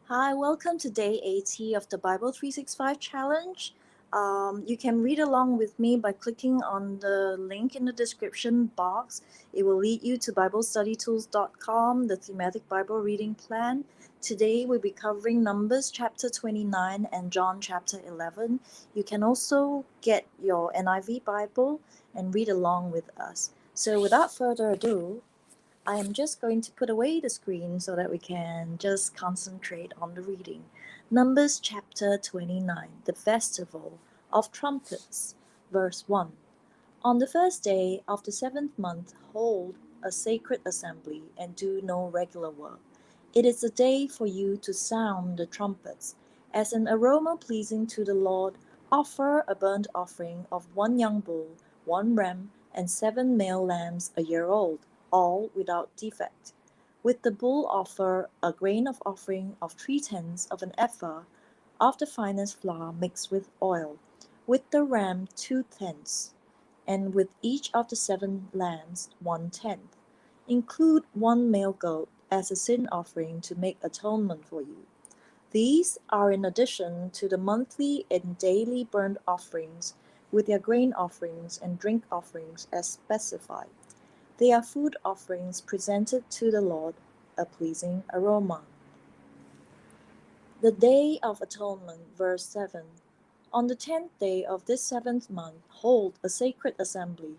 Hi, welcome to day 80 of the Bible 365 challenge. You can read along with me by clicking on the link in the description box. It will lead you to BibleStudyTools.com, the thematic Bible reading plan. Today we'll be covering Numbers chapter 29 and John chapter 11. You can also get your NIV Bible and read along with us. So without further ado, I am just going to put away the screen so that we can just concentrate on the reading. Numbers chapter 29, the festival of trumpets, verse 1. On the first day of the seventh month, hold a sacred assembly and do no regular work. It is a day for you to sound the trumpets. As an aroma pleasing to the Lord, offer a burnt offering of one young bull, one ram, and 7 male lambs a year old, all without defect. With the bull offer a grain of offering of 3/10 of an ephah of the finest flour mixed with oil. With the ram 2/10, and with each of the 7 lambs 1/10. Include one male goat as a sin offering to make atonement for you. These are in addition to the monthly and daily burnt offerings with their grain offerings and drink offerings as specified. They are food offerings presented to the Lord, a pleasing aroma. The Day of Atonement, verse 7. On the 10th day of this seventh month, hold a sacred assembly.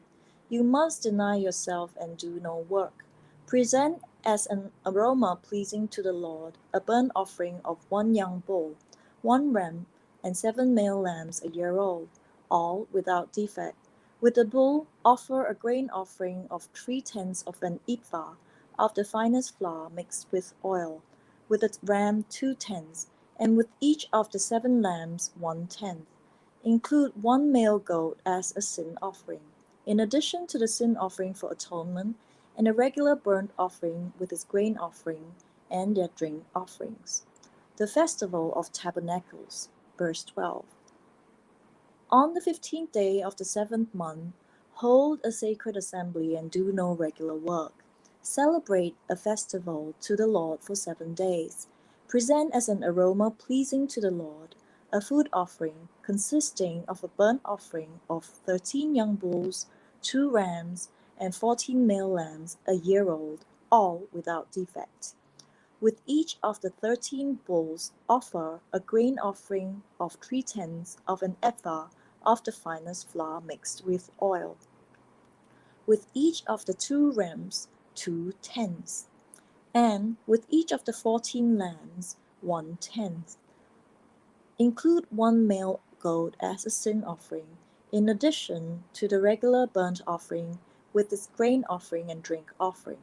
You must deny yourself and do no work. Present as an aroma pleasing to the Lord a burnt offering of one young bull, one ram, and 7 male lambs a year old, all without defect. With the bull, offer a grain offering of 3/10 of an ephah of the finest flour mixed with oil. With the ram 2/10, and with each of the 7 lambs 1/10. Include one male goat as a sin offering, in addition to the sin offering for atonement and a regular burnt offering with its grain offering and their drink offerings. The Festival of Tabernacles, verse 12. On the 15th day of the seventh month, hold a sacred assembly and do no regular work. Celebrate a festival to the Lord for 7 days. Present as an aroma pleasing to the Lord a food offering consisting of a burnt offering of 13 young bulls, 2 rams, and 14 male lambs a year old, all without defect. With each of the 13 bulls offer a grain offering of 3/10 of an ephah of the finest flour mixed with oil. With each of the 2 rams 2/10, and with each of the 14 lambs 1/10. Include one male goat as a sin offering, in addition to the regular burnt offering with its grain offering and drink offering.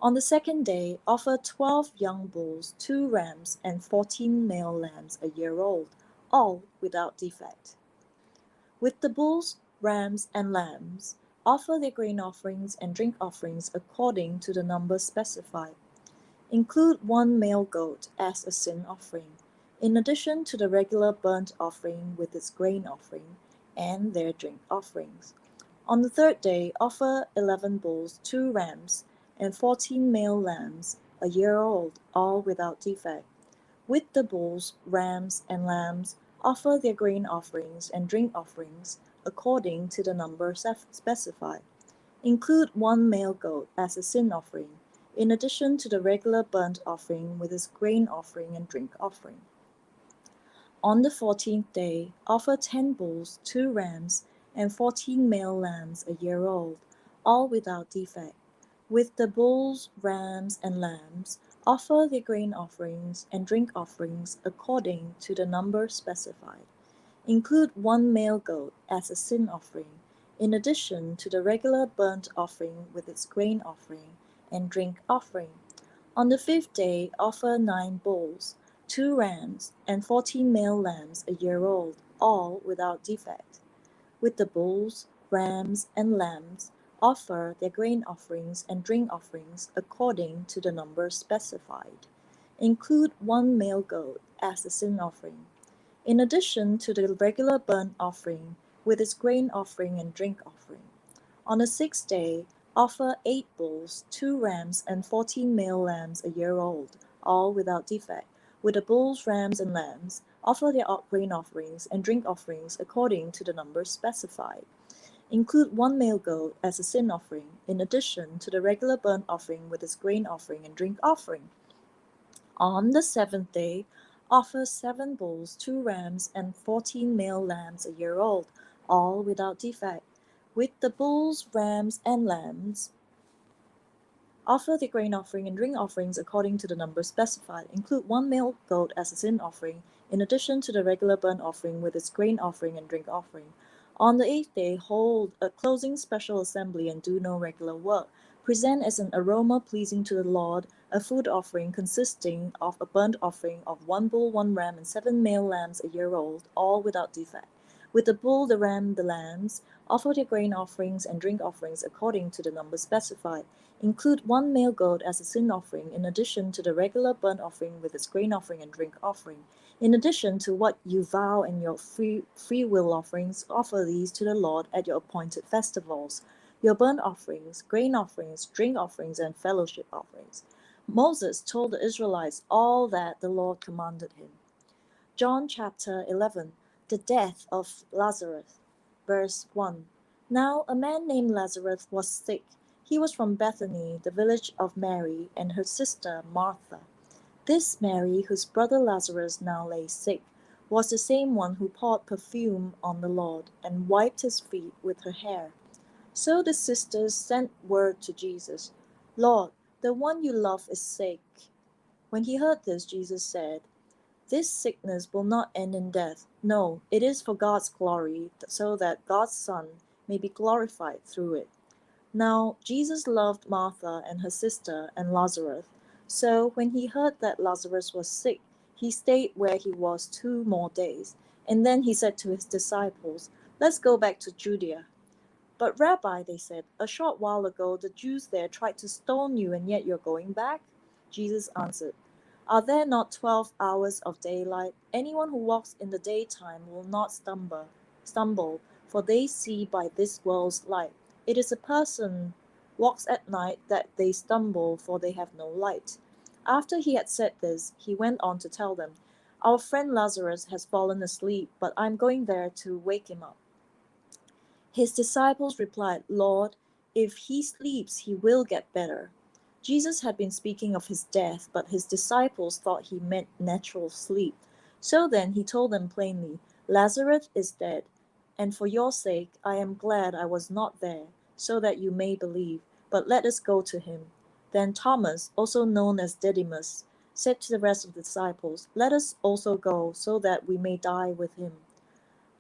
On the second day, offer 12 young bulls, 2 rams, and 14 male lambs a year old, all without defect. With the bulls, rams, and lambs, offer their grain offerings and drink offerings according to the number specified. Include one male goat as a sin offering, in addition to the regular burnt offering with its grain offering and their drink offerings. On the third day, offer 11 bulls, 2 rams, and 14 male lambs a year old, all without defect. With the bulls, rams, and lambs, offer their grain offerings and drink offerings according to the number specified. Include one male goat as a sin offering, in addition to the regular burnt offering with its grain offering and drink offering. On the 14th day, offer 10 bulls, 2 rams, and 14 male lambs a year old, all without defect. With the bulls, rams, and lambs, offer their grain offerings and drink offerings according to the number specified. Include one male goat as a sin offering, in addition to the regular burnt offering with its grain offering and drink offering. On the 5th day, offer 9 bulls, 2 rams, and 14 male lambs a year old, all without defect. With the bulls, rams, and lambs, offer their grain offerings and drink offerings according to the number specified. Include one male goat as a sin offering, in addition to the regular burnt offering with its grain offering and drink offering. On the 6th day, offer 8 bulls, 2 rams, and 14 male lambs a year old, all without defect. with the bulls, rams, and lambs, offer their grain offerings and drink offerings according to the numbers specified. Include one male goat as a sin offering, in addition to the regular burnt offering with its grain offering and drink offering. On the seventh day, offer 7 bulls, 2 rams, and 14 male lambs a year old, all without defect. With the bulls, rams, and lambs, offer the grain offering and drink offerings according to the number specified. Include one male goat as a sin offering, in addition to the regular burnt offering with its grain offering and drink offering. On the 8th day, hold a closing special assembly and do no regular work. Present as an aroma pleasing to the Lord a food offering consisting of a burnt offering of 1 bull, 1 ram, and 7 male lambs a year old, all without defect. With the bull, the ram, the lambs, offer their grain offerings and drink offerings according to the number specified. Include one male goat as a sin offering, in addition to the regular burnt offering with its grain offering and drink offering. In addition to what you vow in your free will offerings, offer these to the Lord at your appointed festivals, your burnt offerings, grain offerings, drink offerings, and fellowship offerings. Moses told the Israelites all that the Lord commanded him. John chapter 11, the death of Lazarus. Verse 1. Now a man named Lazarus was sick. He was from Bethany, the village of Mary and her sister Martha. This Mary, whose brother Lazarus now lay sick, was the same one who poured perfume on the Lord and wiped his feet with her hair. So the sisters sent word to Jesus, Lord, the one you love is sick. When he heard this, Jesus said, this sickness will not end in death. No, it is for God's glory, so that God's Son may be glorified through it. Now, Jesus loved Martha and her sister and Lazarus. So when he heard that Lazarus was sick, he stayed where he was 2 more days. And then he said to his disciples, let's go back to Judea. But Rabbi, they said, a short while ago the Jews there tried to stone you, and yet you're going back? Jesus answered, are there not 12 hours of daylight? Anyone who walks in the daytime will not stumble, for they see by this world's light. It is a person walks at night that they stumble, for they have no light. After he had said this, he went on to tell them, our friend Lazarus has fallen asleep, but I'm going there to wake him up. His disciples replied, Lord, if he sleeps, he will get better. Jesus had been speaking of his death, but his disciples thought he meant natural sleep. So then he told them plainly, Lazarus is dead, and for your sake I am glad I was not there, so that you may believe. But let us go to him. Then Thomas, also known as Didymus, said to the rest of the disciples, let us also go, so that we may die with him.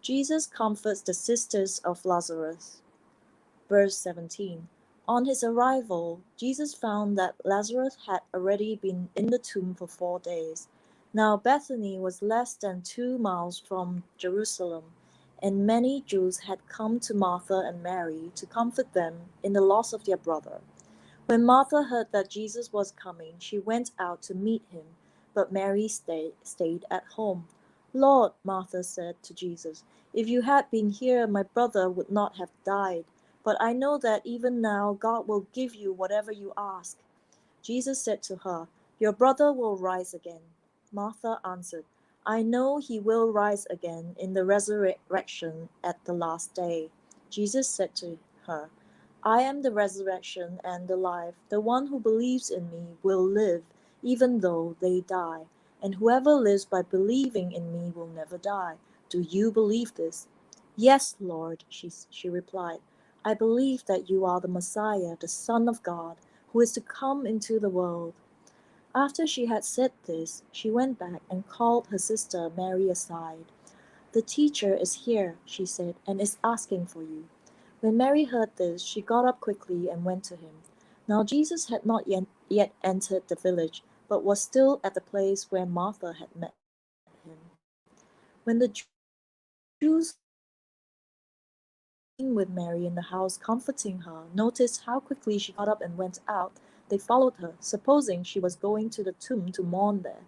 Jesus comforts the sisters of Lazarus. Verse 17. On his arrival, Jesus found that Lazarus had already been in the tomb for 4 days. Now Bethany was less than 2 miles from Jerusalem, and many Jews had come to Martha and Mary to comfort them in the loss of their brother. When Martha heard that Jesus was coming, she went out to meet him, but Mary stayed at home. Lord, Martha said to Jesus, if you had been here, my brother would not have died. But I know that even now God will give you whatever you ask. Jesus said to her, your brother will rise again. Martha answered, I know he will rise again in the resurrection at the last day. Jesus said to her, I am the resurrection and the life. The one who believes in me will live, even though they die. And whoever lives by believing in me will never die. Do you believe this? Yes, Lord, she replied. I believe that you are the Messiah, the Son of God, who is to come into the world. After she had said this, she went back and called her sister Mary aside. The teacher is here, she said, and is asking for you. When Mary heard this, she got up quickly and went to him. Now Jesus had not yet entered the village, but was still at the place where Martha had met him. When the Jews who had been with Mary in the house comforting her noticed how quickly she got up and went out, they followed her, supposing she was going to the tomb to mourn there.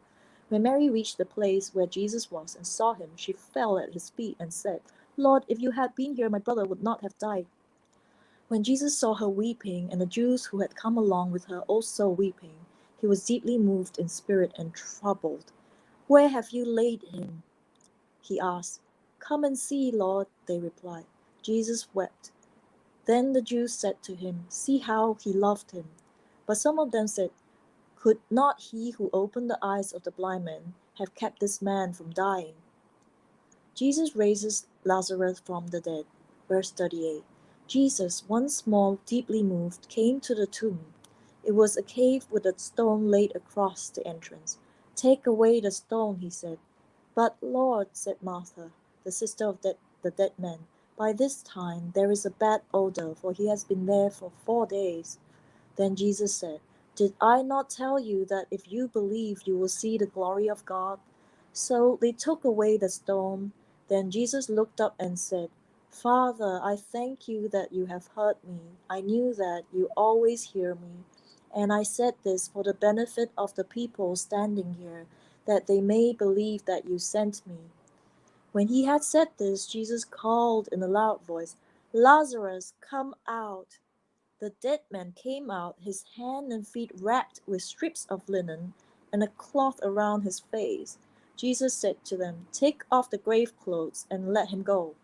When Mary reached the place where Jesus was and saw him, she fell at his feet and said, Lord, if you had been here, my brother would not have died. When Jesus saw her weeping, and the Jews who had come along with her also weeping, he was deeply moved in spirit and troubled. Where have you laid him? He asked. Come and see, Lord, they replied. Jesus wept. Then the Jews said to him, See how he loved him. But some of them said, Could not he who opened the eyes of the blind man have kept this man from dying? Jesus raises Lazarus from the dead. Verse 38. Jesus, once more deeply moved, came to the tomb. It was a cave with a stone laid across the entrance. Take away the stone, he said. But Lord, said Martha, the sister of the dead man, by this time there is a bad odor, for he has been there for 4 days. Then Jesus said, Did I not tell you that if you believe you will see the glory of God? So they took away the stone. Then Jesus looked up and said, Father, I thank you that you have heard me. I knew that you always hear me. And I said this for the benefit of the people standing here, that they may believe that you sent me. When he had said this, Jesus called in a loud voice, Lazarus, come out. The dead man came out, his hands and feet wrapped with strips of linen, and a cloth around his face. Jesus said to them, Take off the grave clothes and let him go.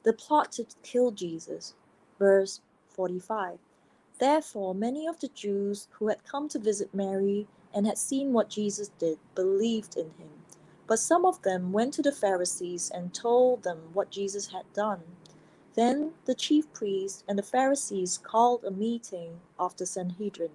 The plot to kill Jesus. Verse 45. Therefore, many of the Jews who had come to visit Mary and had seen what Jesus did believed in him. But some of them went to the Pharisees and told them what Jesus had done. Then the chief priests and the Pharisees called a meeting of the Sanhedrin.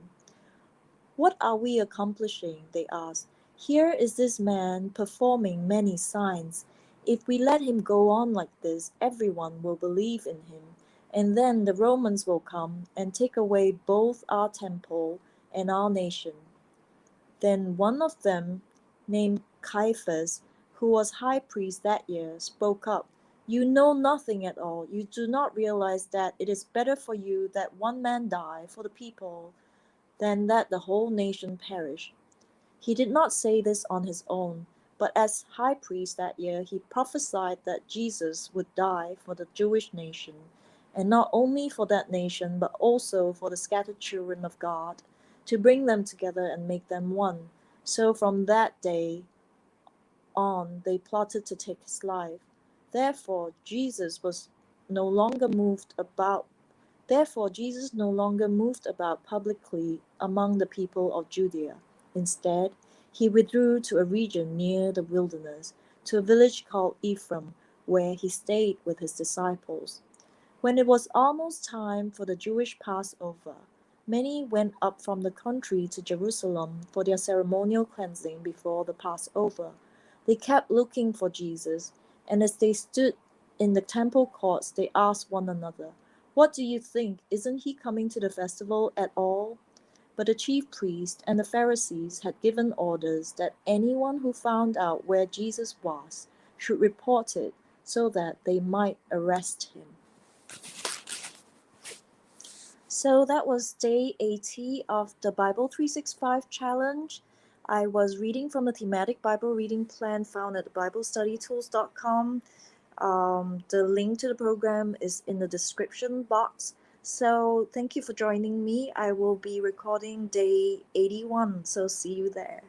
What are we accomplishing? They asked. Here is this man performing many signs. If we let him go on like this, everyone will believe in him. And then the Romans will come and take away both our temple and our nation. Then one of them, named Caiaphas, who was high priest that year, spoke up. You know nothing at all. You do not realize that it is better for you that one man die for the people than that the whole nation perish. He did not say this on his own, but as high priest that year he prophesied that Jesus would die for the Jewish nation, and not only for that nation, but also for the scattered children of God, to bring them together and make them one. So from that day on they plotted to take his life. Therefore Jesus no longer moved about Therefore Jesus no longer moved about publicly among the people of Judea. Instead, he withdrew to a region near the wilderness, to a village called Ephraim, where he stayed with his disciples. When it was almost time for the Jewish Passover, many went up from the country to Jerusalem for their ceremonial cleansing before the Passover. They kept looking for Jesus, and as they stood in the temple courts, they asked one another, What do you think? Isn't he coming to the festival at all? But the chief priests and the Pharisees had given orders that anyone who found out where Jesus was should report it so that they might arrest him. So that was day 80 of the Bible 365 challenge. I was reading from the Thematic Bible reading plan found at BibleStudyTools.com. The link to the program is in the description box. So thank you for joining me. I will be recording day 81, so see you there.